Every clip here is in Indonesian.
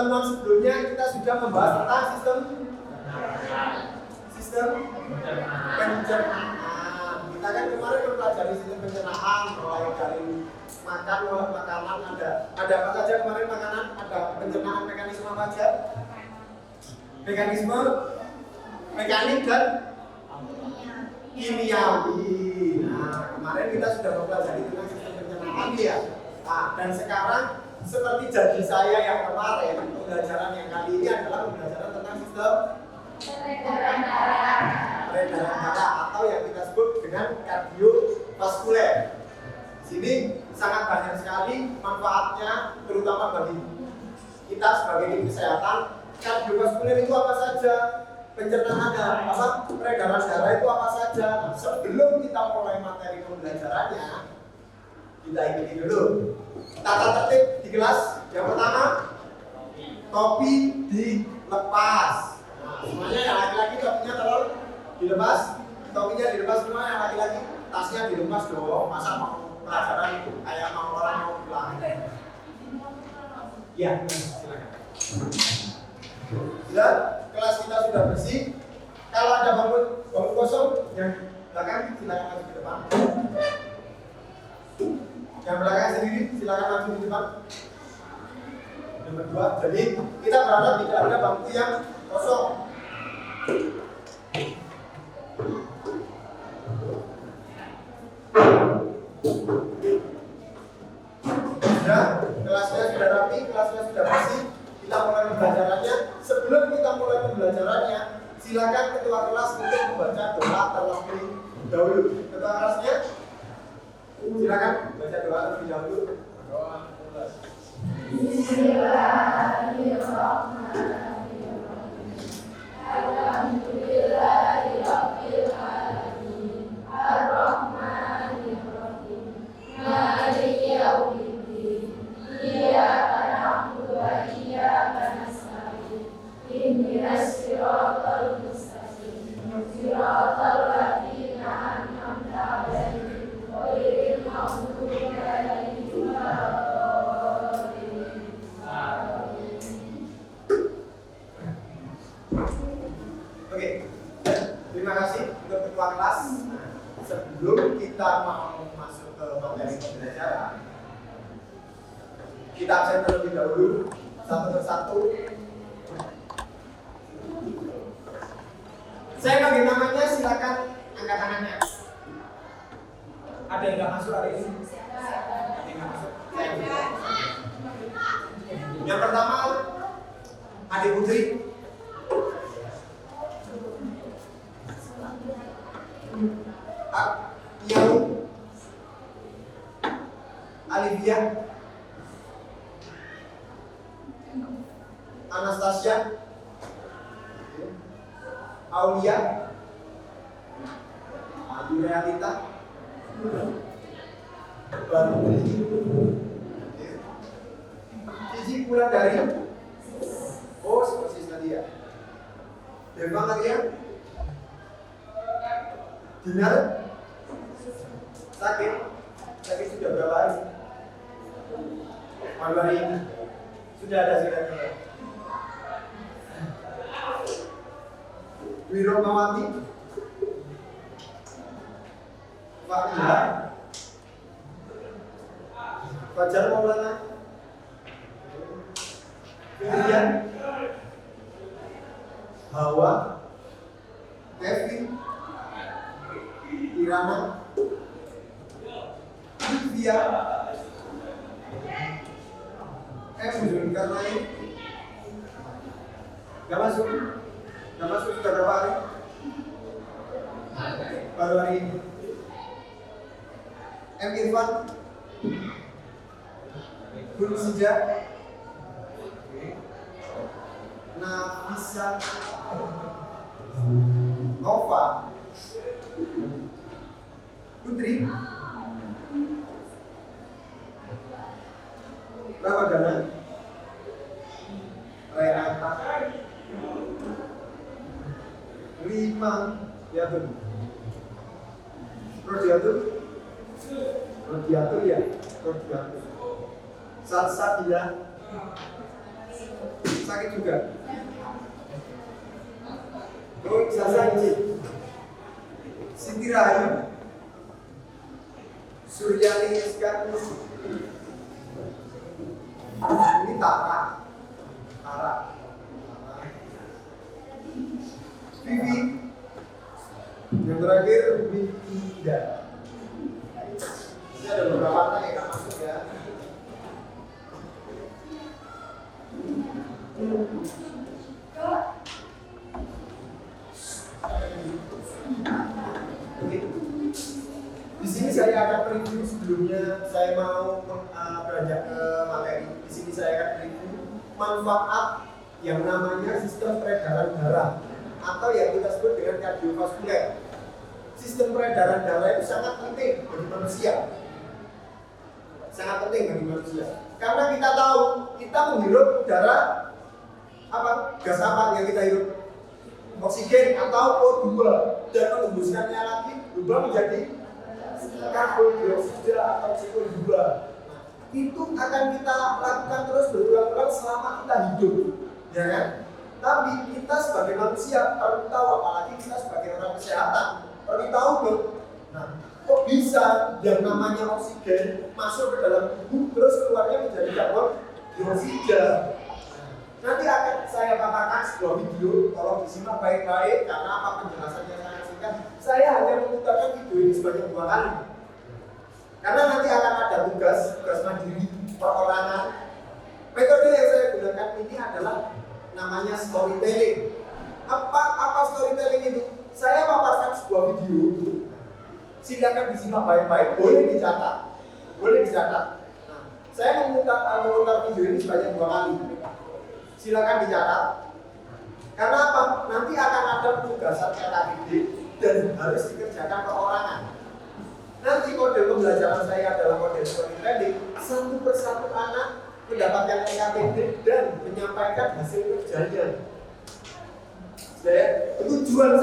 pertemuan sebelumnya kita sudah membahas tentang sistem pencernaan. Kita kan kemarin mempelajari sistem pencernaan, mulai dari makanan, ada apa saja kemarin makanan, ada pencernaan mekanisme apa saja? Mekanisme mekanik dan kimiawi. Nah, kemarin kita sudah mempelajari tentang sistem pencernaan ya. Nah, dan sekarang seperti janji saya yang kemarin, pembelajaran yang kali ini adalah pembelajaran tentang sistem peredaran darah atau yang kita sebut dengan kardiovaskuler. Sini sangat banyak sekali manfaatnya, terutama bagi kita sebagai tim kesehatan. Kardiovaskuler itu apa saja? Pencernaannya apa? Peredaran darah itu apa saja? Sebelum kita mulai materi pembelajarannya, kita ikuti dulu tata tertib di kelas. Yang pertama, topi dilepas. Nah, semuanya yang laki-laki topinya tolong dilepas. Topinya dilepas semua yang laki-laki. Tasnya dilepas dong. Masa mau pelajaran itu kayak mau orang mau pulang? Ya, silakan. Sudah, kelas kita sudah bersih. Kalau ada bangku kosong yang belakang silakan maju ke depan. Yang belakang sendiri silakan maju di depan. Nomor 2. Jadi kita berharap tidak ada bangku yang kosong. Sudah, kelasnya sudah rapi, kelasnya sudah bersih. Kita mulai pembelajarannya. Sebelum kita mulai pembelajarannya, silakan ketua kelas untuk membaca doa terlebih dahulu. Ketua kelasnya, silakan baca doa terlebih dahulu. Doa. Bismillahirrahmanirrahim. Alhamdulillahirabbil alamin. Ar-Rahmanir-Rahim. Maliki yaumiddin. Iyyaka na'budu wa iyyaka nasta'in. Ihdinas siratal mustaqim. Siratal ladzina an'amta 'alaihim ghairil maghdubi 'alaihim waladdallin. Oke, terima kasih untuk ketua kelas. Sebelum kita mau masuk ke materi pembelajaran, kita absen terlebih dahulu satu persatu. Saya panggil namanya, silakan angkat tangannya. Ada yang nggak masuk hari ini? Ada yang nggak masuk? Yang pertama, Adik Putri. Yau, Alivia, Anastasia, Aulia, Yurealita, Bantri, Cici pulang dari persis tadi ya. Demang lagi ya. Dinar sakit sudah berapa hari? Malam hari ini sudah ada siratnya. Wiromawati, Fahila, Fajar Maulana, Fitrian, Hawa, Evi, Irama, Via, Zulkarnain. Gak masuk sudah berapa hari? Baru hari ini. Irfan, Gun Sija, Nafisa, Nova, Putri, Ramadana, Renata, Rima, Yatun, Rodiatur ya, Rodiatur, Satsadia, Sakit juga. Terus Sasanji, Siti Rahayu, Suryani Iskak, ini Tara, Vivi, yang terakhir Winda. Ini ada beberapa anak yang nggak masuk ya. Di sini saya akan review sebelumnya saya mau beranjak ke materi. Di sini saya akan review manfaat yang namanya sistem peredaran darah atau yang kita sebut dengan kardiovaskuler. Sistem peredaran darah itu sangat penting bagi manusia. Sangat penting bagi manusia. Karena kita tahu kita menghirup udara gas apa yang kita hirup? Oksigen atau O2 dan menghembuskannya lagi berubah menjadi karbon dioksida atau CO2. Itu akan kita lakukan terus berulang-ulang selama kita hidup, ya kan? Tapi kita sebagai manusia perlu tahu, apalagi kita sebagai orang kesehatan perlu tahu dong. Nah, kok bisa yang namanya oksigen masuk ke dalam tubuh terus keluarnya menjadi karbon dioksida? Nanti akan saya paparkan sebuah video, tolong disimak baik-baik karena apa penjelasannya sangat singkat. Saya hanya memutarkan video ini sebanyak 2 kali. Karena nanti akan ada tugas mandiri perorangan. Metode yang saya gunakan ini adalah namanya storytelling. Apa storytelling itu? Saya paparkan sebuah video. Silakan disimak baik-baik, boleh dicatat. Nah, saya memutar video ini sebanyak 2 kali. Silakan dicatat. Karena apa? Nanti akan ada penugasan LKPD dan harus dikerjakan perorangan. Nanti model pembelajaran saya adalah model storytelling. Satu persatu anak mendapatkan LKPD dan menyampaikan hasil kerjanya. Tujuan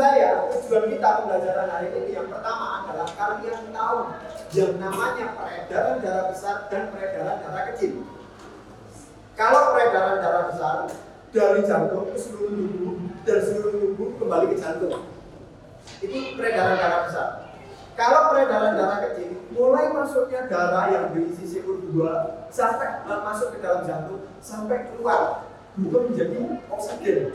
kita pembelajaran hari ini yang pertama adalah kalian tahu yang namanya peredaran darah besar dan peredaran darah kecil. Kalau peredaran darah besar dari jantung ke seluruh tubuh dan seluruh tubuh kembali ke jantung, itu peredaran darah besar. Kalau peredaran darah kecil, mulai masuknya darah yang berisi CO2 sampai masuk ke dalam jantung sampai keluar berubah menjadi oksigen.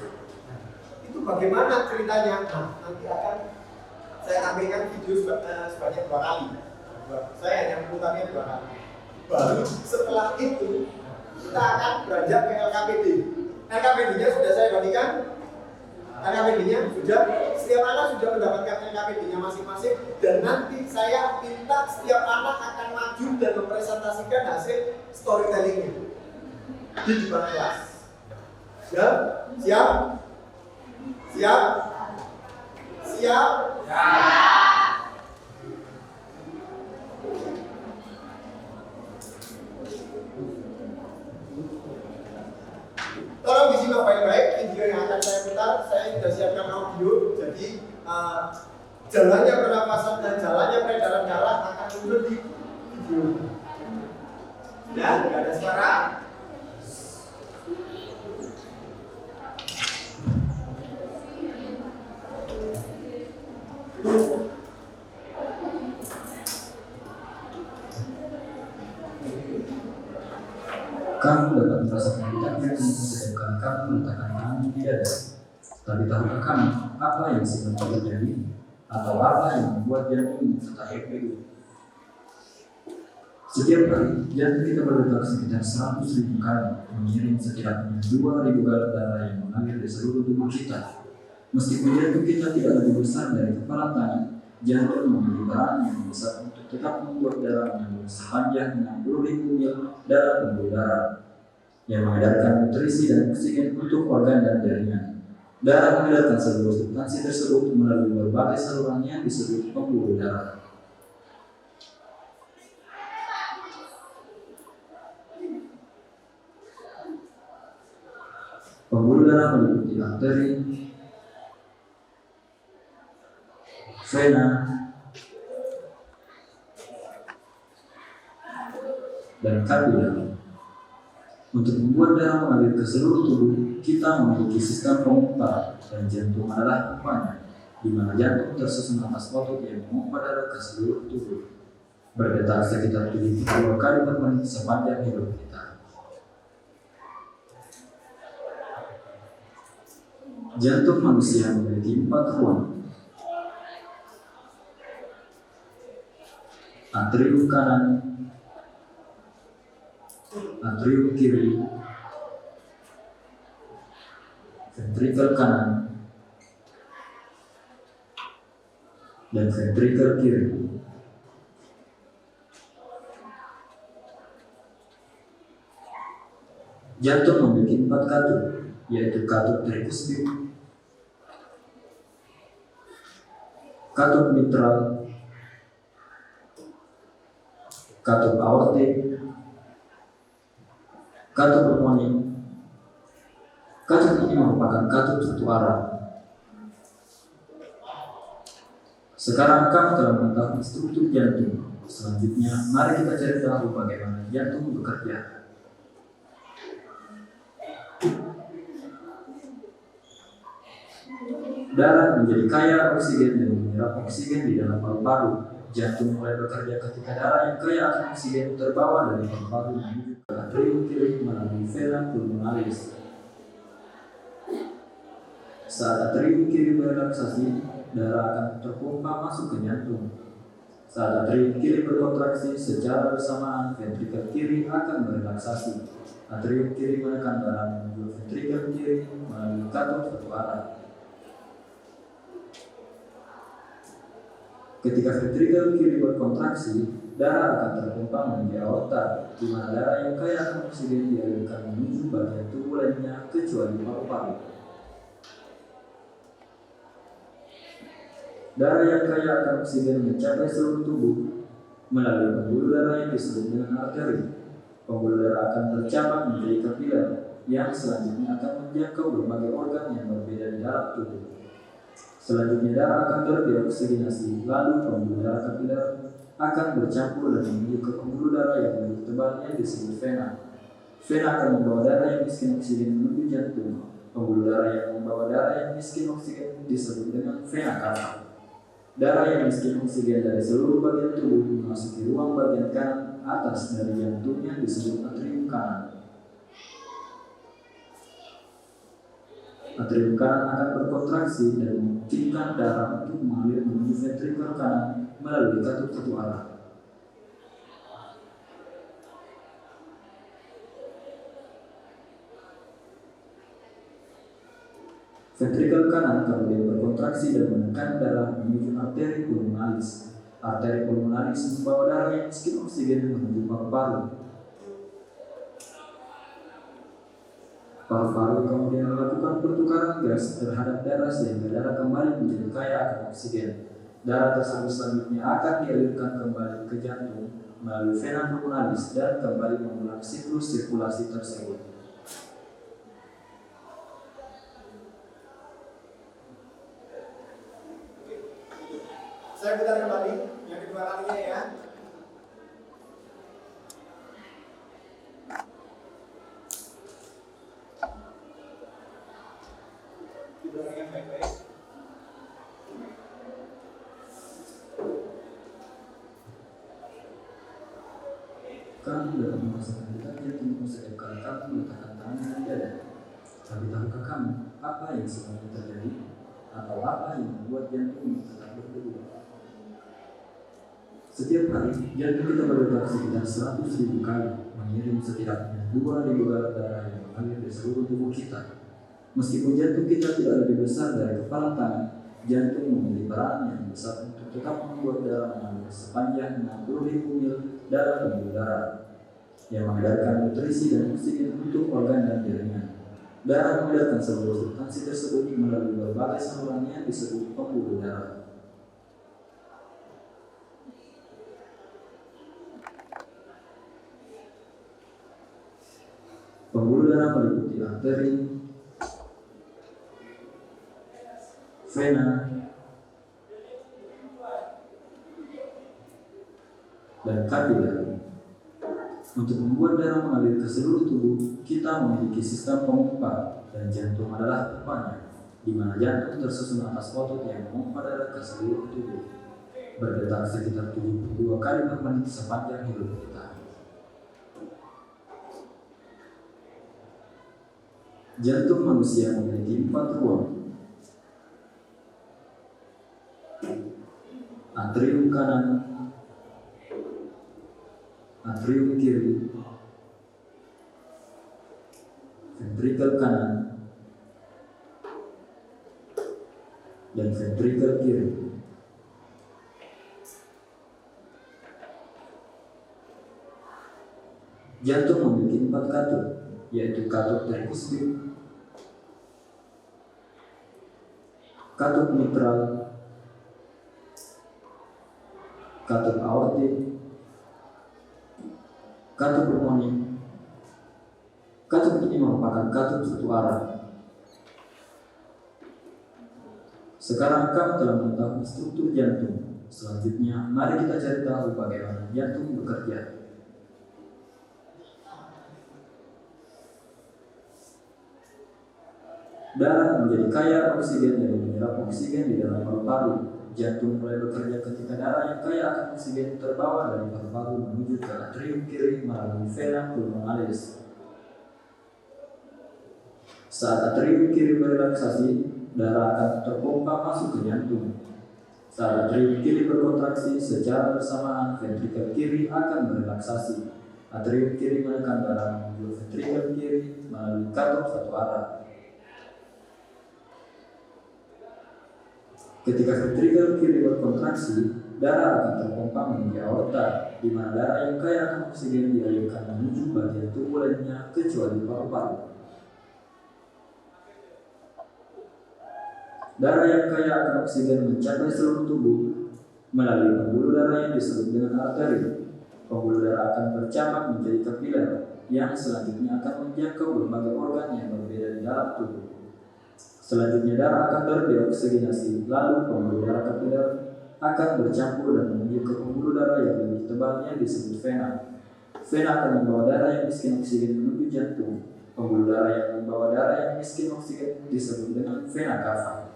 Itu bagaimana ceritanya? Nah, nanti akan saya tampilkan video sebanyak 2 kali. Saya hanya memutarnya 2 kali. Baru setelah itu kita akan beranjak ke LKPD. LKPD-nya sudah saya bagikan. LKPD-nya sudah, setiap anak sudah mendapatkan LKPD-nya masing-masing. Dan nanti saya minta setiap anak akan maju dan mempresentasikan hasil storytelling-nya di depan kelas. Ya, siap? Siap? Siap? Tolong disimak baik-baik video yang akan saya putar. Saya sudah siapkan audio, jadi jalannya pernapasan dan jalannya peredaran darah akan muncul di video. Ya, tidak ada suara. Kamu dapat merasakan tidaknya sedangkan kamu meletakkan tangan di dada. Tapi tahukah kamu apa yang sebenarnya terjadi atau apa yang membuat jantung tetap happy? Setiap hari jantung kita berdetak sekitar 100.000 kali, mengirim setidaknya 2.000 galon darah yang mengalir di seluruh tubuh kita. Meskipun jantung kita tidak lebih besar dari kepalan tangan, jantung memiliki peran yang besar untuk tetap membuat darah mengalir sepanjang 60.000 mil darah pembuluh darah yang mengedarkan nutrisi dan oksigen untuk organ dan jaringan. Darah mengedarkan seluruh substansi tersebut melalui berbagai saluran yang disebut pembuluh darah. Pembuluh darah meliputi arteri, vena, dan kapilari. Untuk membuat darah mengalir ke seluruh tubuh, kita memiliki sistem pompa dan jantung adalah pompanya, di mana jantung tersusun atas otot yang memompa darah ke seluruh tubuh, berdetak sekitar 72 kali per menit sepanjang hidup kita. Jantung manusia memiliki 4 ruang: atrium kanan, atrium kiri, ventrikel kanan, dan ventrikel kiri. Jantung memiliki 4 katup, yaitu katup tricuspid, katup mitral, katup aortik, katup pulmonik. Katup ini merupakan katup satu arah. Sekarang kamu telah mengetahui struktur jantung. Selanjutnya, mari kita cari tahu bagaimana jantung bekerja. Darah menjadi kaya oksigen dan menyerap oksigen di dalam paru-paru. Jantung mulai bekerja ketika darah yang kaya akan oksigen terbawa dari paru-paru menuju ke atrium kiri melalui vena pulmonalis. Saat atrium kiri berelaksasi, darah akan terpompa masuk ke jantung. Saat atrium kiri berkontraksi, secara bersamaan ventrikel kiri akan berelaksasi. Atrium kiri menekan darah menuju ventrikel kiri melalui katup satu arah. Ketika ventrikel kiri berkontraksi, darah akan terpompa menuju aorta, di mana darah yang kaya akan oksigen dialirkan menuju bagian tubuh lainnya kecuali paru-paru. Darah yang kaya akan oksigen mencapai seluruh tubuh melalui pembuluh darah yang disebut dengan arteri. Pembuluh darah akan bercabang menjadi kapiler yang selanjutnya akan menjangkau berbagai organ yang berbeda di dalam tubuh. Selanjutnya darah akan berdioksigenasi, lalu pembuluh darah kapiler akan bercampur dan menuju ke pembuluh darah yang lebih tebal yang disebut vena. Vena akan membawa darah yang miskin oksigen menuju jantung. Pembuluh darah yang membawa darah yang miskin oksigen disebut dengan vena cava. Darah yang miskin oksigen dari seluruh bagian tubuh memasuki ruang bagian kanan atas dari jantung yang disebut atrium kanan. Atrium kanan akan berkontraksi dan memungkinkan darah untuk mengalir menuju ventrikel kanan melalui katup satu arah. Ventrikel kanan kemudian berkontraksi dan menekan darah menuju arteri pulmonalis. Arteri pulmonalis membawa darah yang miskin oksigen menuju paru-paru. Paru-paru kemudian melakukan pertukaran gas terhadap darah sehingga darah kembali menjadi kaya akan oksigen. Darah tersebut selanjutnya akan dialirkan kembali ke jantung melalui vena pulmonalis dan kembali mengulang siklus sirkulasi tersebut. Saya putar kembali yang kedua kalinya ya. Didengarkan baik-baik. Kamu dapat merasakan detak jantungmu setiap kali kamu meletakkan tangan di dada. Tapi tahukah kamu apa yang sebenarnya terjadi? Atau apa yang membuat jantungmu tetap berdebar? Setiap hari, jantung kita berdetak sekitar 100.000 kali, mengirim setidaknya 2.000 galah darah yang mengalir di seluruh tubuh kita. Meskipun jantung kita tidak lebih besar dari kepala tangan, jantung memiliki peran yang besar untuk tetap membuat darah mengalir sepanjang 60.000 mil dalam pembuluh darah, yang mengedarkan nutrisi dan oksigen untuk organ dan jaringan. Darah mengedarkan seluruh substansi tersebut melalui berbagai saluran yang disebut pembuluh darah. Pembuluh darah meliputi arteri, vena, dan kapiler. Untuk membuat darah mengalir ke seluruh tubuh, kita memiliki sistem pompa dan jantung adalah pompanya, di mana jantung tersusun atas otot yang memompa darah ke seluruh tubuh, berdetak sekitar 72 kali per menit sepanjang hidup kita. Jantung manusia memiliki 4 ruang: atrium kanan, atrium kiri, ventrikel kanan, dan ventrikel kiri. Jantung memiliki 4 katup, yaitu katup tricuspid, katup mitral, katup aortik, katup pulmonik. Katup ini merupakan katup satu arah. Sekarang kamu telah mengetahui struktur jantung. Selanjutnya, mari kita cari tahu bagaimana jantung bekerja. Darah menjadi kaya oksigen dan menyerap oksigen di dalam paru-paru. Jantung mulai bekerja ketika darah yang kaya akan oksigen terbawa dari paru-paru menuju ke atrium kiri melalui vena pulmonalis. Saat atrium kiri berelaksasi, darah akan terpompa masuk ke jantung. Saat atrium kiri berkontraksi, secara bersamaan ventrikel kiri akan berelaksasi. Atrium kiri menekan darah menuju ventrikel kiri melalui katup satu arah. Ketika ventrikel kiri berkontraksi, darah akan terpompa menuju aorta, di mana darah yang kaya akan oksigen dialirkan menuju bagian tubuh lainnya kecuali paru-paru. Darah yang kaya akan oksigen mencapai seluruh tubuh melalui pembuluh darah yang disebut dengan arteri. Pembuluh darah akan bercabang menjadi kapiler yang selanjutnya akan menjangkau berbagai organ yang berbeda di dalam tubuh. Selanjutnya darah akan terdeoksinasi, lalu pembuluh darah kapiler akan bercampur dan menuju ke pembuluh darah yang lebih tebal yang disebut vena. Vena akan membawa darah yang miskin oksigen menuju jantung. Pembuluh darah yang membawa darah yang miskin oksigen disebut dengan vena cava.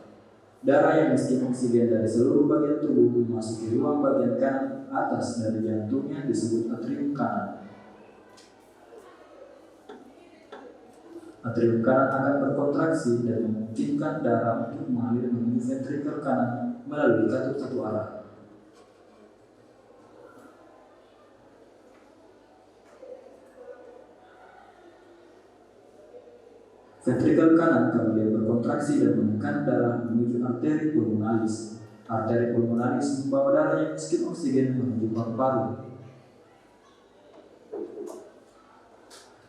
Darah yang miskin oksigen dari seluruh bagian tubuh memasuki ruang bagian kanan atas dari jantungnya disebut atrium kanan. Atrium kanan akan berkontraksi dan memungkinkan darah untuk mengalir menuju ventrikel kanan melalui katup satu arah. Ventrikel kanan kemudian berkontraksi dan menekan darah menuju arteri pulmonalis. Arteri pulmonalis membawa darah yang miskin oksigen menuju paru-paru.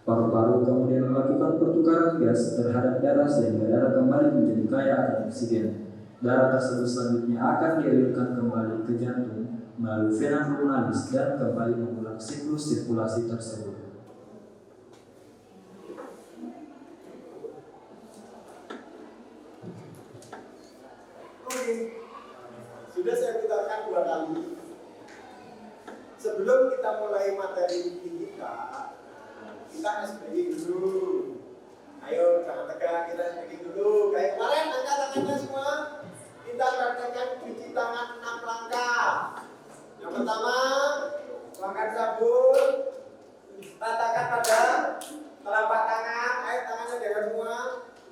Paru-paru kemudian melakukan pertukaran gas terhadap darah sehingga darah kembali menjadi kaya akan oksigen. Darah tersebut selanjutnya akan dialirkan kembali ke jantung melalui vena pulmonalis dan kembali mengulang siklus sirkulasi tersebut. Oke, sudah saya putarkan 2 kali. Sebelum kita mulai materi kita SBI dulu. Ayo jangan tegak, kita SBI dulu. Kayak kemarin angkat tangannya semua. Kita praktekkan cuci tangan 6 langkah. Yang pertama, angkat sabun, letakkan pada telapak tangan. Ayo tangannya jangan semua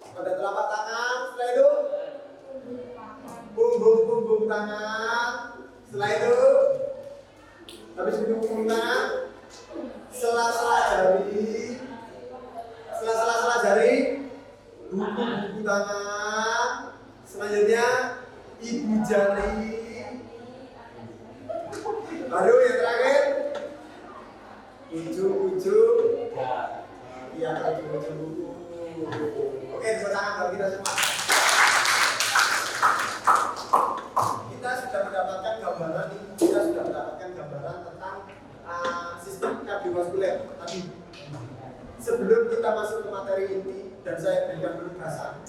pada telapak tangan. Setelah itu punggung tangan. Setelah itu habis punggung tangan, sela-sela jari, buku tangan. Selanjutnya ibu jari. Baru yang terakhir ujung-ujung. Iya, ujung-ujung. Oke, tepuk tangan bagi kita semua. Kita sudah mendapatkan gambaran tentang sistem kardiovaskuler tadi. Sebelum kita masuk ke materi inti dan saya berikan penugasan,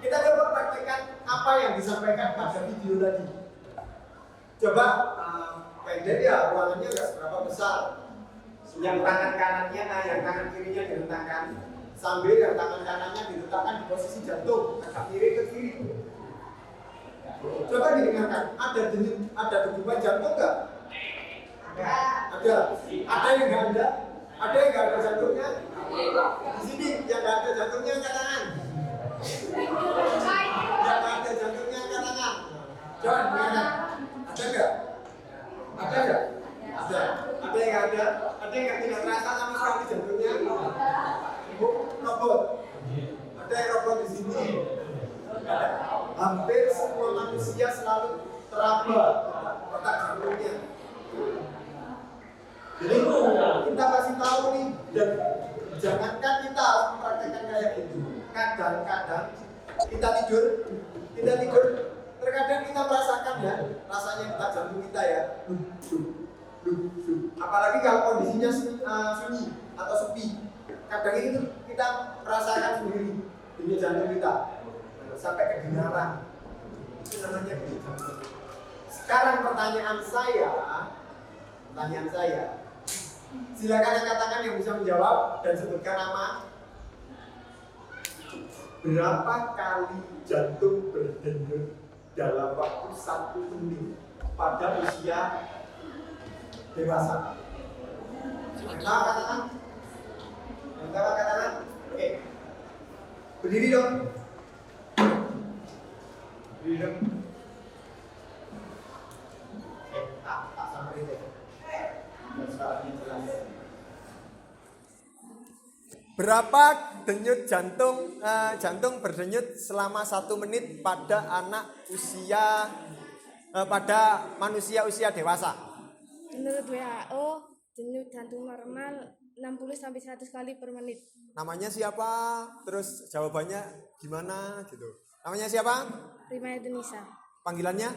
kita coba praktekkan apa yang disampaikan pada video tadi. Coba pendek ya ruangannya nggak seberapa besar. Yang tangan kanannya, yang tangan kirinya direntangkan, sambil yang tangan kanannya diletakkan di posisi jantung, agak miring ke kiri. Coba didengarkan, ada degupan jantung nggak? Ada. Ada yang nggak ada? Ada yang nggak ada jantungnya? Di sini yang nggak ada jantungnya angkat tangan. Yang nggak ada jantungnya angkat tangan. Coba dengarkan. Ada nggak? Ada nggak? Ada. Ada yang nggak ada? Ada yang tidak terasa sama sekali jantungnya? Robot. Ada yang robot di sini? Ada. Hampir semua manusia selalu teraba kotak jantungnya. Jadi kita kasih tahu nih, dan jangankan kita mempraktekkan kayak gitu. Kadang-kadang kita tidur, terkadang kita merasakan ya, rasanya detak jantung kita ya. Apalagi kalau kondisinya sunyi atau sepi, kadang itu kita merasakan sendiri denyut jantung kita sampai kedengaran. Itu namanya denyut jantung. Sekarang pertanyaan saya, silakan angkat tangan yang bisa menjawab dan sebutkan nama. Berapa kali jantung berdenyut dalam waktu 1 menit pada usia dewasa? Yang tahu angkat tangan? Oke. Berdiri dong. Tak sampai itu. Berapa denyut jantung berdenyut selama 1 menit pada pada manusia usia dewasa? Menurut WHO, denyut jantung normal 60-100 kali per menit. Namanya siapa? Terus jawabannya gimana gitu? Namanya siapa? Rima itu Nisa. Panggilannya?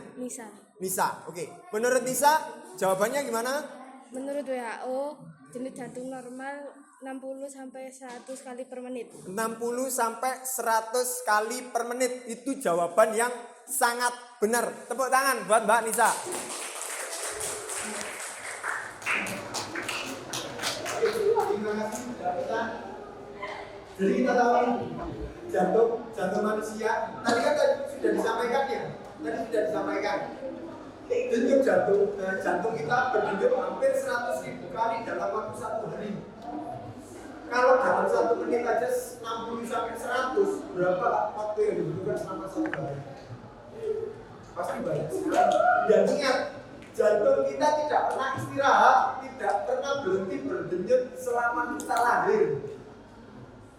Nisa. Oke. Menurut Nisa, jawabannya gimana? Menurut WHO, denyut jantung normal 60-100 kali per menit. 60-100 kali per menit. Itu jawaban yang sangat benar. Tepuk tangan buat Mbak Nisa. Terima kasih sudah kita. Jadi kita tahu jantung manusia. Tadi kan sudah disampaikan ya. Denyut jantung kita berdenyut hampir 100.000 kali dalam waktu 1 hari. Kalau dalam 1 menit aja 60-100, berapa waktu yang dibutuhkan selama 1 hari? Pasti banyak sekali. Dan ingat, jantung kita tidak pernah istirahat, tidak pernah berhenti berdenyut selama kita lahir.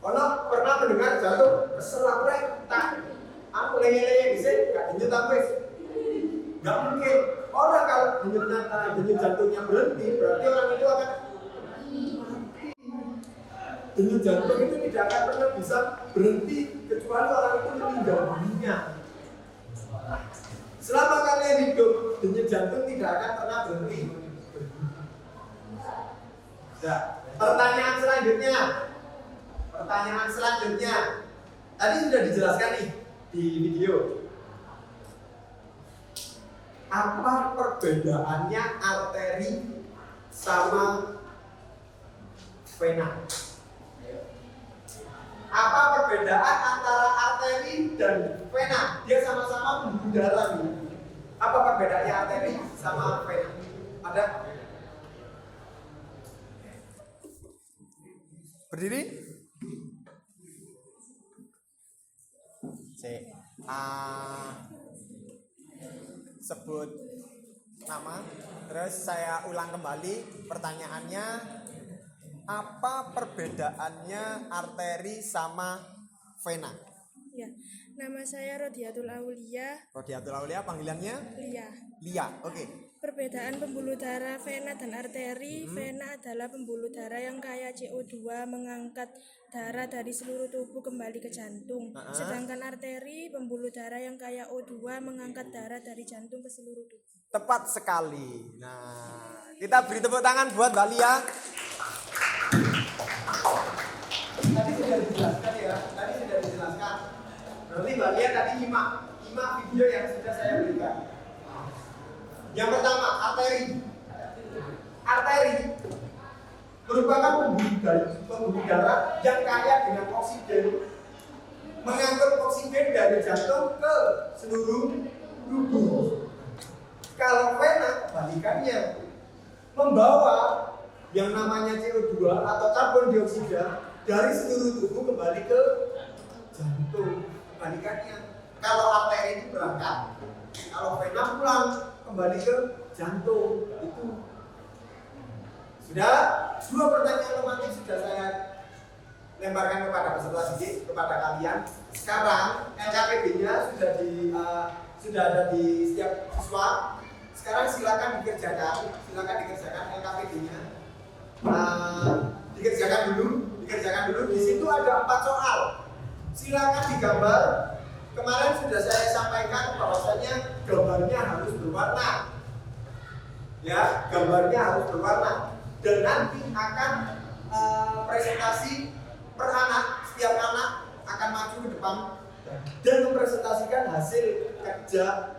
Kalau pernah mendengar jantung keselapret, tak, aku leye-leye bisa, gak denyut apa? Gak mungkin. Orang kalau denyut jantungnya berhenti, berarti orang itu akan denyut jantung itu tidak akan pernah bisa berhenti kecuali orang itu meninggal dunia. Selama kalian hidup, denyut jantung tidak akan pernah berhenti. Nah, pertanyaan selanjutnya. Tadi sudah dijelaskan nih di video. Apa perbedaannya arteri sama vena? Apa perbedaan antara arteri dan vena? Dia sama-sama pembuluh darah. Apa perbedaannya arteri sama vena? Ada? Berdiri? Sebut nama, terus saya ulang kembali pertanyaannya. Apa perbedaannya arteri sama vena? Ya, nama saya Rodiatul Aulia. Panggilannya? Lia. Oke. Perbedaan pembuluh darah vena dan arteri. Vena adalah pembuluh darah yang kaya CO2 mengangkat darah dari seluruh tubuh kembali ke jantung. Sedangkan arteri pembuluh darah yang kaya O2 mengangkat darah dari jantung ke seluruh tubuh. Tepat sekali. Nah, kita beri tepuk tangan buat Mbak Lia. Tadi sudah dijelaskan ya. Berarti Mbak Lia tadi nyimak video yang sudah saya berikan. Yang pertama, arteri. pembuluh darah yang kaya dengan oksigen mengangkut oksigen dari jantung ke seluruh tubuh. Kalau vena kebalikannya, membawa yang namanya CO2 atau karbon dioksida dari seluruh tubuh kembali ke jantung. Kebalikannya, kalau arteri itu berangkat, kalau vena pulang kembali ke jantung. Itu sudah dua pertanyaan romantis sudah saya lemparkan kepada peserta didik, kepada kalian. Sekarang LKPD-nya sudah ada di setiap siswa. Sekarang silakan dikerjakan LKPD-nya. Dikerjakan dulu. Di situ ada 4 soal. Silakan digambar. Kemarin sudah saya sampaikan bahwasanya gambarnya harus berwarna. Ya, gambarnya harus berwarna. Dan nanti akan presentasi per anak, setiap anak akan maju ke depan dan mempresentasikan hasil kerja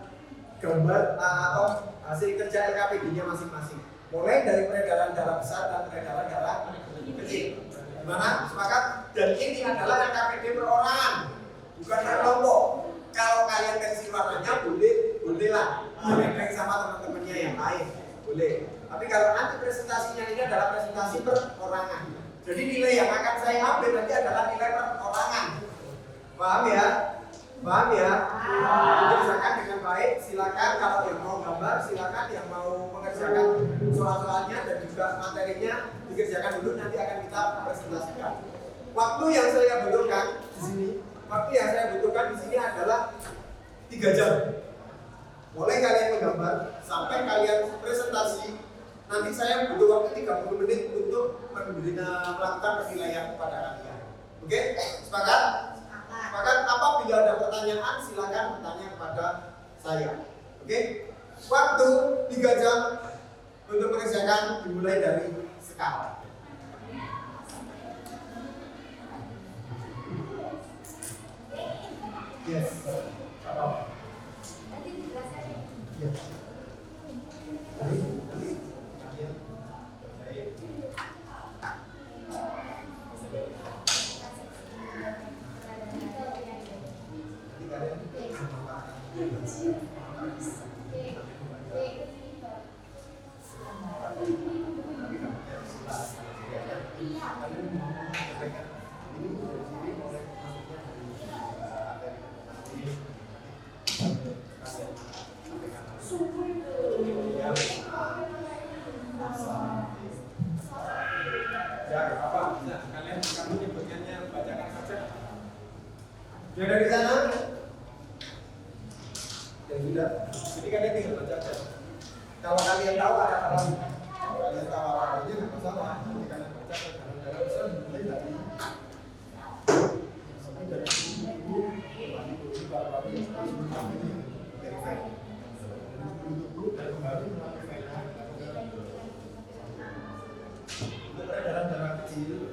gambar atau hasil kerja LKPD-nya masing-masing. Mulai dari peredaran darah besar dan peredaran darah kecil. Gimana? Sepakat? Dan ini adalah LKPD perorangan, bukan per kelompok. Kalau kalian pensi warnanya bolehlah nempel sama teman-temannya yang lain, boleh. Tapi kalau nanti presentasinya ini adalah presentasi perorangan. Jadi nilai yang akan saya ambil nanti adalah nilai perorangan. Paham ya? Dikerjakan dengan baik. Silakan kalau yang mau gambar, silakan yang mau mengerjakan soal-soalnya dan juga materinya dikerjakan dulu, nanti akan kita presentasikan. Waktu yang saya butuhkan di sini adalah 3 jam. Mulai kalian menggambar sampai kalian presentasi. Nanti saya butuh waktu 30 menit untuk melakukan penilaian kepada kalian. Oke? Sepakat? Apabila ada pertanyaan silakan bertanya kepada saya. Oke? Waktu 3 jam untuk mengerjakan dimulai dari sekarang. Yes. Yes. Yang dari sana? Yang sudah? Jadi kalian tinggal baca aja. Kalau kalian tahu arah-arahnya nggak masalah. Jadi kalian baca dalam bisa mulai dari peredaran darah kecil,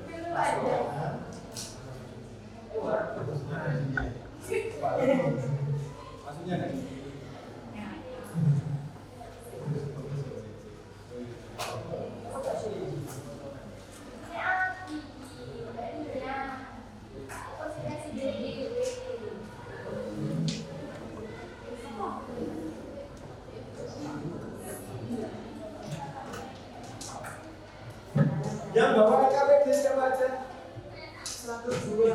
maksudnya kan? Yang bawa KPD siapa aja? 1, 2,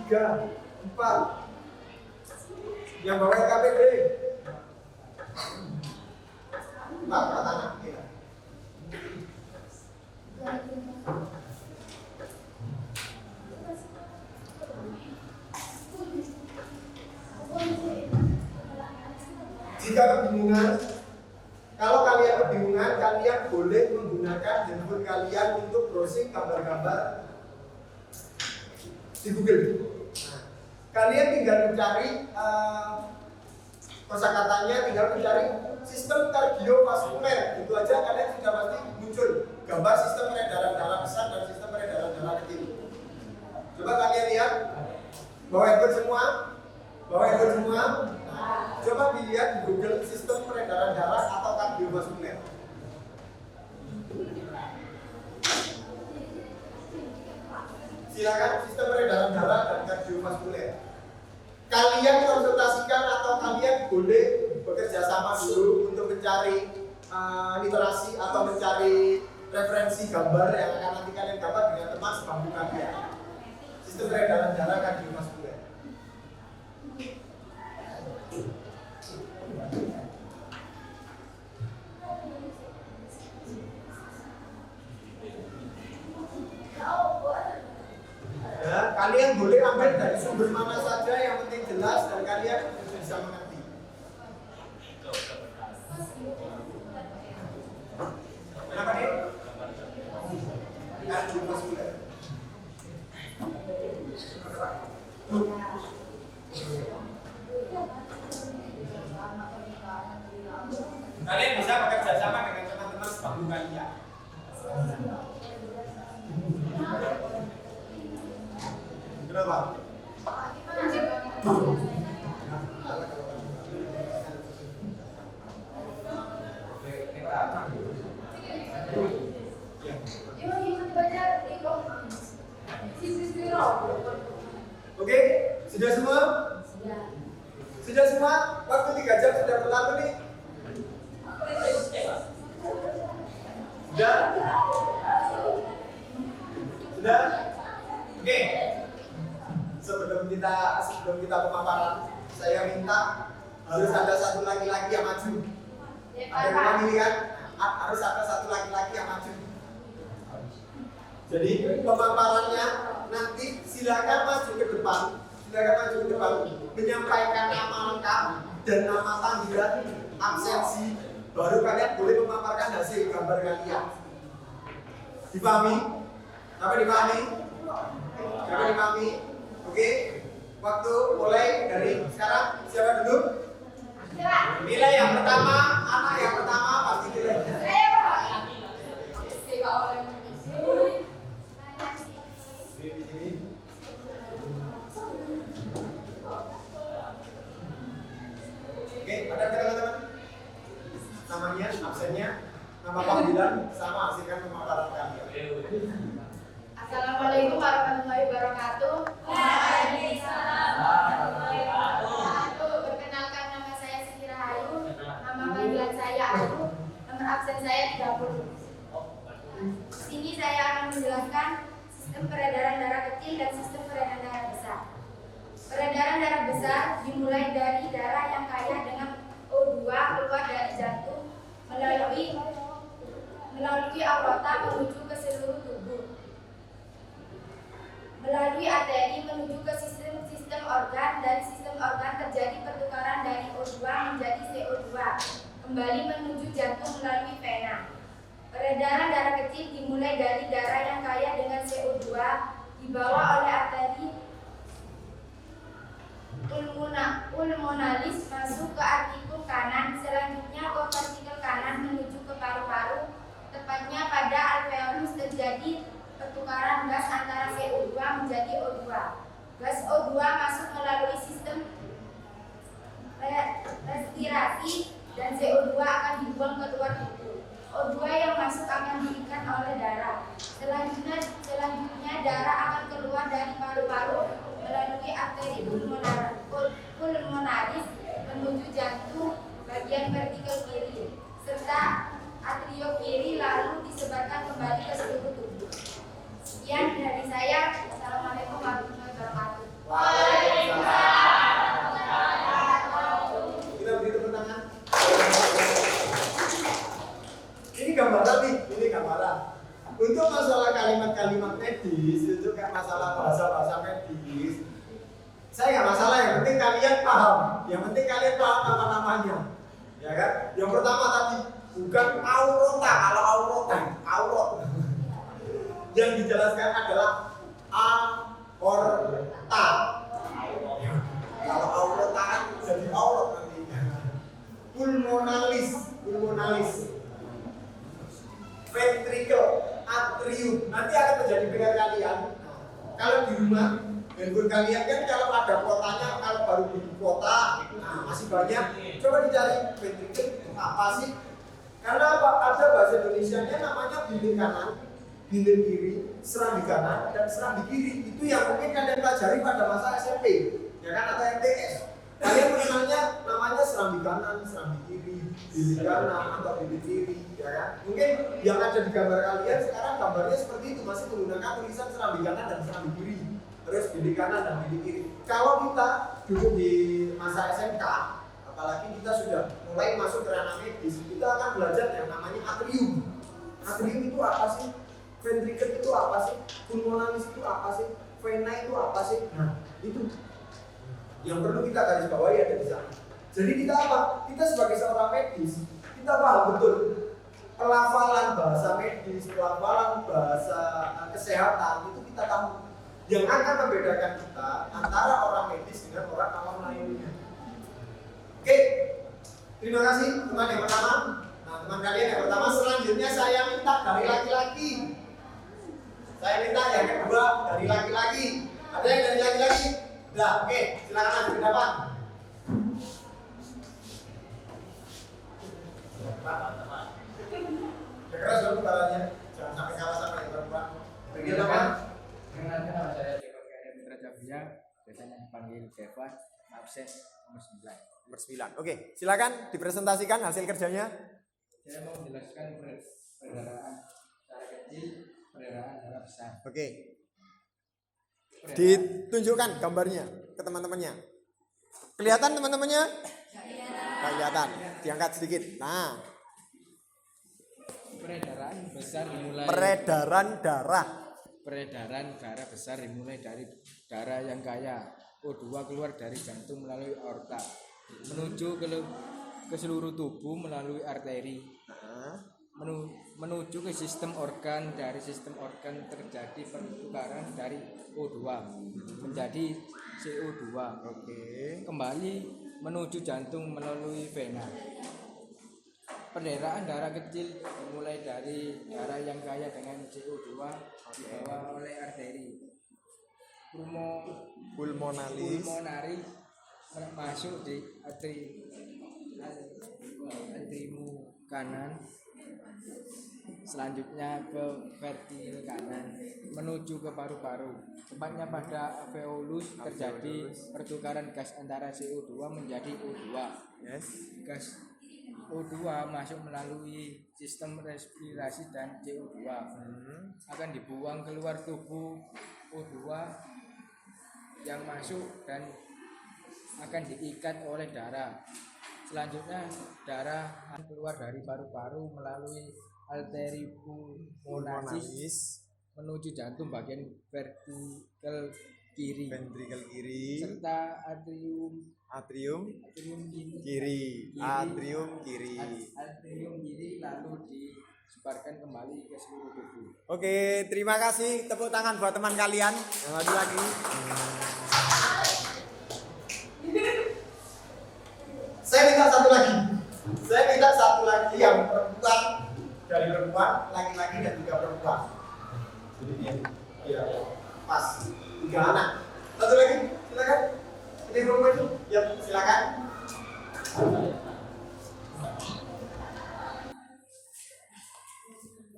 3, 4. Yang bawa KPD 4 anak kita. Jika kebingungan, kalau kalian kebingungan, kalian boleh menggunakan handphone kalian untuk browsing gambar-gambar di Google. Nah, kalian tinggal mencari kosakatanya, tinggal mencari sistem kardiovaskuler. Itu aja kalian sudah pasti muncul gambar sistem peredaran darah besar dan sistem peredaran darah kecil. Coba kalian lihat, bawa handphone semua. Nah, coba dilihat di Google sistem peredaran darah atau kardiovaskuler. silakan sistem peredaran darah dan kardiovaskuler. Kalian konsultasikan atau kalian boleh bekerja sama dulu untuk mencari literasi atau mencari referensi gambar yang akan nanti kalian dapat dengan teman sebangku kalian. Sistem peredaran darah kardiovaskuler. Ya, kalian boleh ambil dari sumber mana saja yang penting jelas dan kalian bisa mengerti. Kenapa nih? Kardiovaskuler. Kalian bisa bekerja sama dengan teman-teman sebangku kalian. Kenapa? Oke, sudah semua? Sudah semua? Waktu 3 jam sudah berlalu nih. Sudah? Sudah? Oke. Sebelum kita pemaparan, saya minta harus ada satu laki-laki yang maju. Ada yang pemilihan, harus ada satu laki-laki yang maju. Jadi pemaparannya nanti silakan maju ke depan, menyampaikan nama lengkap dan nama panggilan, absensi, baru kalian boleh memaparkan hasil gambar kalian. Dipahami? Apa dipahami? Apa dipahami? Oke, waktu mulai dari sekarang. Siapa dulu? Nilai yang pertama, anak yang pertama pasti nilainya. Oke, ada teman-teman? Namanya, absennya, nama panggilan, sama hasilkan pemaparan kalian. Assalamualaikum warahmatullahi wabarakatuh. Waalaikumsalam warahmatullahi wabarakatuh. Perkenalkan, nama saya Siti Rahayu. Nama panggilan saya Ayu. Nomor absen saya 30. Di sini saya akan menjelaskan sistem peredaran darah kecil dan sistem peredaran darah besar. Peredaran darah besar dimulai dari darah yang kaya dengan O2 keluar dari jantung melalui aorta menuju ke seluruh tubuh. Melalui arteri menuju ke sistem organ. Dari sistem organ terjadi pertukaran dari O2 menjadi CO2 kembali menuju jantung melalui vena. Peredaran darah kecil dimulai dari darah yang kaya dengan CO2 dibawa oleh arteri pulmonalis masuk ke artikum kanan, selanjutnya ke ventrikel kanan menuju ke paru-paru, tepatnya pada alveolus terjadi pertukaran gas antara CO2 menjadi O2. Gas O2 masuk melalui sistem respirasi dan CO2 akan dibuang ke luar tubuh. O2 yang masuk akan diikat oleh darah. Selanjutnya darah akan keluar dari paru-paru melalui arteri pulmonaris menuju jantung bagian vertikal kiri serta atrio kiri, lalu disebarkan kembali ke seluruh tubuh. Sekian dari saya. Assalamualaikum warahmatullahi wabarakatuh. Kita beri tepuk tangan. Ini gambaran nih, ini gambaran. Untuk masalah kalimat-kalimat medis, itu kayak masalah bahasa-bahasa medis, saya nggak masalah, yang penting kalian paham. Yang penting kalian paham nama-namanya, ya kan? Yang pertama tadi bukan aorta, kalau aorot. Yang dijelaskan adalah aorta. Kalau aorta kan jadi aorot nantinya. Pulmonalis, ventrikel, atrium. Nanti akan menjadi PR kalian. Kalau di rumah, handphone kalian kan kalau ada kotanya, kalau baru di kota, masih banyak. Coba dicari ventrikel apa sih? Karena ada bahasa Indonesianya namanya bilir kanan, bilir kiri, serambi kanan dan serambi kiri. Itu yang mungkin kalian pelajari pada masa SMP, ya kan, atau MTS. Kalian mengenalnya namanya serambi kanan, serambi kiri, bilik kanan atau bilik kiri, ya kan. Mungkin yang ada di gambar kalian sekarang gambarnya seperti itu, masih menggunakan tulisan serambi kanan dan serambi kiri, terus bilik kanan dan bilik kiri. Kalau kita duduk di masa SMK, apalagi kita sudah mulai masuk ke ranah medis, kita akan belajar yang namanya atrium. Atrium itu apa sih? Ventricle itu apa sih? Pulmonalis itu apa sih? Vena itu apa sih? Nah, itu yang perlu kita garis bawahi ada di sana. Jadi kita apa? Kita sebagai seorang medis, kita paham betul pelafalan bahasa medis, pelafalan bahasa kesehatan itu kita tahu. Yang akan membedakan kita antara orang medis dengan orang awam lainnya. Oke, terima kasih teman yang pertama. Nah, teman kalian yang pertama, selanjutnya saya minta dari laki-laki. Saya minta yang kedua dari laki-laki. Ada yang dari laki-laki? Nah, oke, silakan maju ke depan. Keras dulu suaranya, jangan sampai kalah sama yang perempuan. Bagi depan. Perkenalkan, nama saya Joko Mitra Jabria, biasanya dipanggil Devan, absen nomor 9. Nomor 9. Oke, silakan dipresentasikan hasil kerjanya. Saya mau menjelaskan peredaran darah kecil, peredaran darah besar. Oke. Ditunjukkan gambarnya ke teman-temannya. Kelihatan teman-temannya? Kelihatan. Diangkat sedikit. Nah, Peredaran besar dimulai. Peredaran darah besar dimulai dari darah yang kaya O2 keluar dari jantung melalui aorta menuju ke seluruh tubuh melalui arteri menuju ke sistem organ. Dari sistem organ terjadi pertukaran dari O2 menjadi CO2. oke. Kembali menuju jantung melalui vena. Peredaran darah kecil dimulai dari darah yang kaya dengan CO2 dibawa oleh arteri Pulmonalis. pulmonari masuk di atrium kanan, selanjutnya ke ventrikel kanan menuju ke paru-paru. Tepatnya pada alveolus terjadi pertukaran gas antara CO2 menjadi O2. Yes. Gas O2 masuk melalui sistem respirasi dan CO2 akan dibuang keluar tubuh. O2 yang masuk dan akan diikat oleh darah. Selanjutnya darah keluar dari paru-paru melalui arteri pulmonalis menuju jantung bagian ventrikel kiri serta atrium kiri. Atrium kiri. lalu disebarkan kembali ke seluruh tubuh. Oke, terima kasih. Tepuk tangan buat teman kalian yang satu lagi. Saya minta satu lagi yang perempuan dari perempuan, laki-laki dan juga perempuan. Jadi dia, ya, pas 3 anak. Satu lagi, silakan. Ini perempuan itu, ya silakan.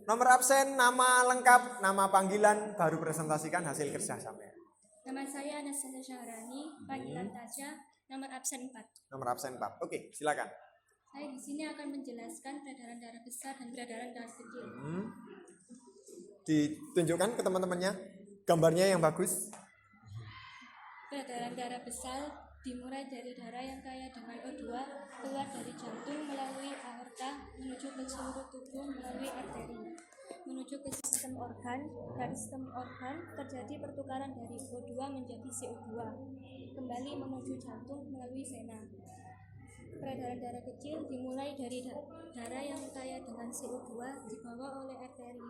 Nomor absen, nama lengkap, nama panggilan, baru presentasikan hasil kerja sampai. Nama saya Anastasia Syahrani, panggilan Tasya, nomor absen 4. Nomor absen 4. Oke, silakan. Saya di sini akan menjelaskan peredaran darah besar dan peredaran darah kecil. Ditunjukkan ke teman-temannya gambarnya yang bagus. Peredaran darah besar dimulai dari darah yang kaya dengan O2 keluar dari jantung melalui aorta menuju ke seluruh tubuh melalui arteri menuju ke sistem organ. Dari sistem organ terjadi pertukaran dari O2 menjadi CO2 kembali menuju jantung melalui vena. Peredaran darah kecil dimulai dari darah yang kaya dengan CO2 dibawa oleh arteri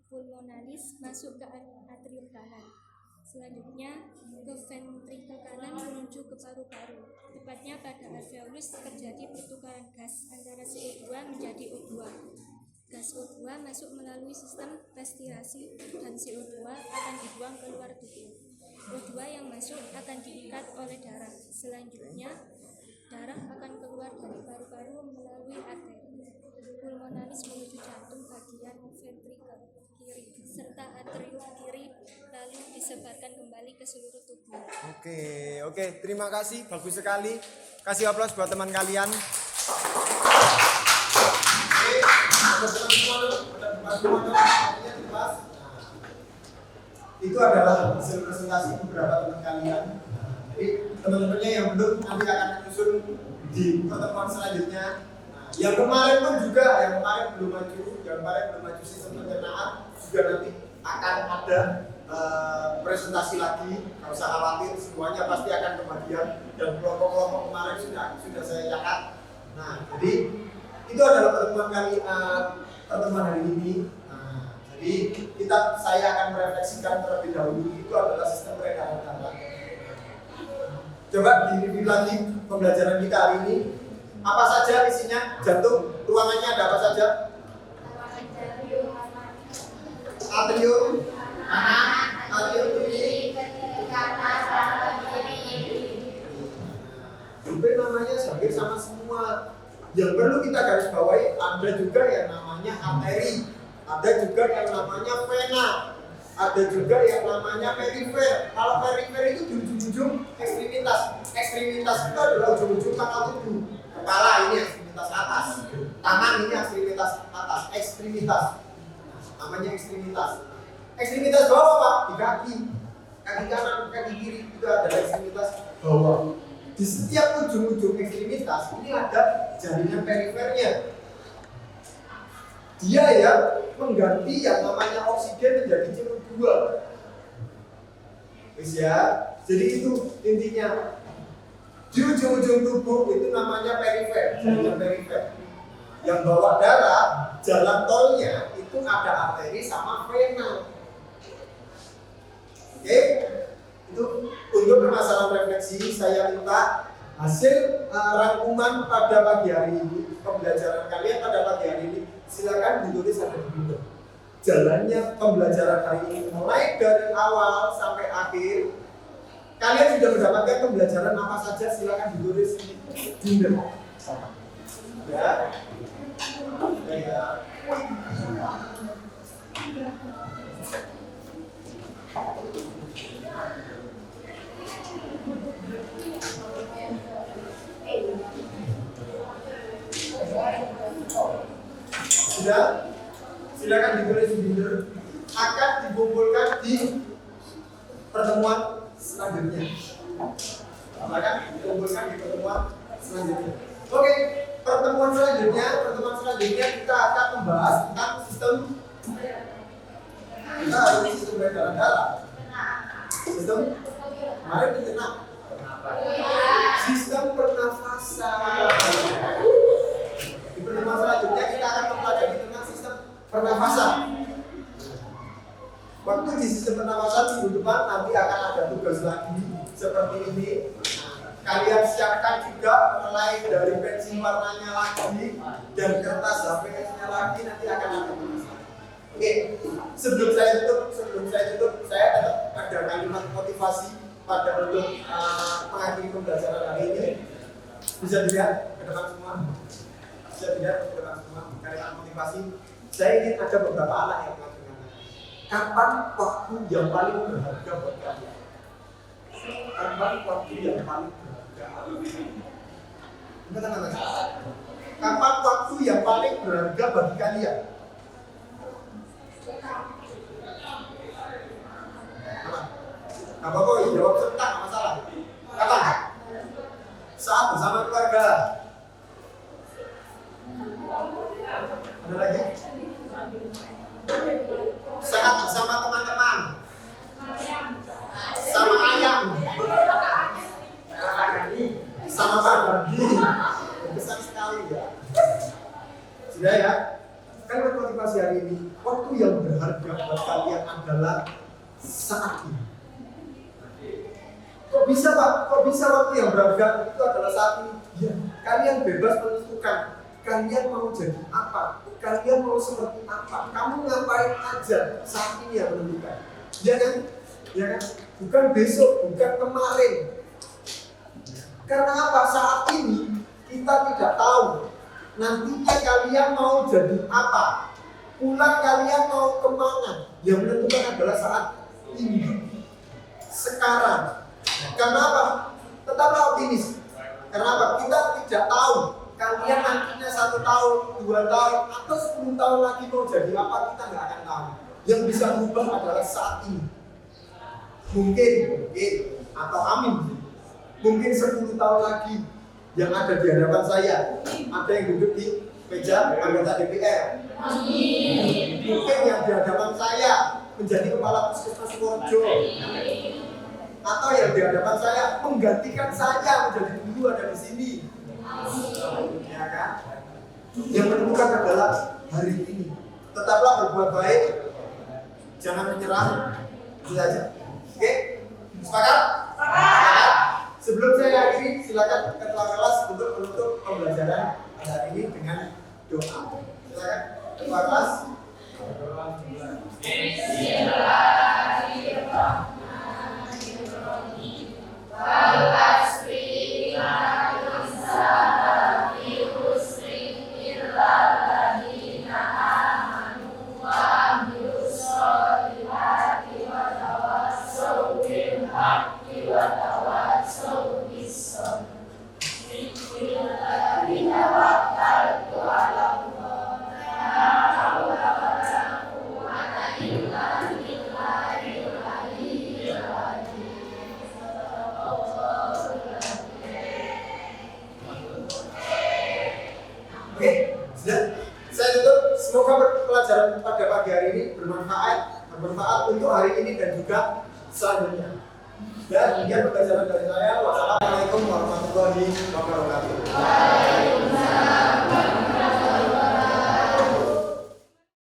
pulmonalis masuk ke atrium kanan. Selanjutnya ke ventrikel kanan menuju ke paru-paru. Tepatnya pada alveolus terjadi pertukaran gas antara CO2 menjadi O2. Gas O2 masuk melalui sistem respirasi dan CO2 akan dibuang keluar tubuh. O2 yang masuk akan diikat oleh darah. Selanjutnya darah akan keluar dari paru-paru melalui arteri pulmonalis menuju jantung bagian ventrikel kiri serta atrium kiri lalu disebarkan kembali ke seluruh tubuh. Oke, terima kasih, bagus sekali. Kasih aplaus buat teman kalian. Itu adalah hasil presentasi beberapa teman kalian. Jadi teman-temannya yang belum nanti akan menyusun di pertemuan selanjutnya. Yang kemarin pun juga, yang kemarin belum maju sistem pencernaan juga nanti akan ada presentasi lagi. Nggak usah khawatir, semuanya pasti akan kebagian dan kelompok-kelompok kemarin sudah saya catat. Nah, jadi itu adalah pertemuan hari ini. Jadi saya akan merefleksikan terlebih dahulu itu adalah sistem peredaran darah. Coba di-review lagi pembelajaran kita hari ini. Apa saja isinya? Jantung, ruangannya ada apa saja? Atrium, atrium kiri, hampir namanya hampir sama semua. Yang perlu kita garis bawahi ada juga yang namanya arteri, ada juga yang namanya vena, ada juga yang namanya perifer. Kalau perifer itu di ujung-ujung ekstremitas. Ekstremitas itu adalah ujung-ujung pangkal tubuh. Kepala ini ekstremitas atas, tangan ini ekstremitas atas, ekstremitas. Namanya ekstremitas. Ekstremitas bawah Pak, di kaki kanan, kaki kiri itu adalah ekstremitas bawah. Di setiap ujung-ujung ekstremitas ini ada jaringan perifernya. Dia ya mengganti yang namanya oksigen menjadi CO2. Wis ya. Jadi itu intinya. Di ujung-ujung tubuh itu namanya perifer, jaringan perifer. Yang bawa darah, jalan tolnya itu ada arteri sama vena. Oke, itu untuk permasalahan refleksi saya minta hasil rangkuman pada pagi hari ini, pembelajaran kalian pada pagi hari ini silakan ditulis ada di Windows. Jalannya pembelajaran hari ini mulai dari awal sampai akhir. Kalian sudah mendapatkan pembelajaran apa saja, silakan ditulis di Windows. Ya. Sudah? Silakan ditulis di Binder. Akan dikumpulkan di pertemuan selanjutnya. Akan dikumpulkan di pertemuan selanjutnya. Oke, pertemuan selanjutnya kita akan membahas tentang sistem. Kita harus sistem peredaran darah. Sistem kemarin kita sistem pernafasan. Di pertemuan selanjutnya kita akan mempelajari tentang sistem pernafasan. Waktu di sistem pernafasan minggu depan nanti akan ada tugas lagi seperti ini. Kalian siapkan juga mulai dari pensil warnanya lagi dan kertas HPS-nya lagi, nanti akan ada tugas. Oke, sebelum saya tutup, saya tetap ada kalimat motivasi pada untuk mengakhiri pembelajaran hari ini. Bisa dilihat ke depan semua. Kalimat motivasi. Saya ingin ada beberapa anak yang mengatakan, kapan waktu yang paling berharga buat kalian? Kapan waktu yang paling berharga? Kapan waktu yang paling berharga bagi kalian? Apa kok jawab sebentar, masalah. Kapan? Saat bersama keluarga. Ada lagi? Saat bersama teman-teman. Sama ayam. Sama Pak Bagi. Besar sekali ya. Sudah ya? Kan motivasi hari ini, waktu yang berharga buat kalian adalah saat ini. Kok bisa Pak? Kok bisa waktu yang berharga itu adalah saat ini? Ya, kalian bebas menentukan kalian mau jadi apa, kalian mau seperti apa, kamu ngapain aja saat ini yang menentukan. Ya kan? Ya kan? Bukan besok, bukan kemarin. Karena apa? Saat ini kita tidak tahu nantinya kalian mau jadi apa, pulang kalian mau kemana, yang menentukan adalah saat ini, sekarang. Kenapa? Tetaplah optimis. Kenapa? Kita tidak tahu kalian nantinya 1 tahun, 2 tahun, atau 10 tahun lagi mau jadi apa, kita nggak akan tahu. Yang bisa berubah adalah saat ini. Mungkin, atau amin, mungkin 10 tahun lagi yang ada di hadapan saya, ada yang duduk di meja anggota DPR. Mungkin yang di hadapan saya menjadi kepala puskesmas Purworejo. Atau yang di hadapan saya menggantikan saya menjadi guru ada di sini. Ya kan? Yang menentukan adalah hari ini. Tetaplah berbuat baik, jangan menyerah. Itu saja. Oke? Sepakat? Sepakat. Sebelum saya akhiri, silakan ketua kelas untuk menutup pembelajaran hari ini dengan doa. Silakan ketua kelas. Oke, sudah. Saya tutup. Semoga pelajaran pada pagi hari ini bermanfaat untuk hari ini dan juga selanjutnya. Dan demikian pembelajaran dari saya. Wassalamualaikum warahmatullahi wabarakatuh.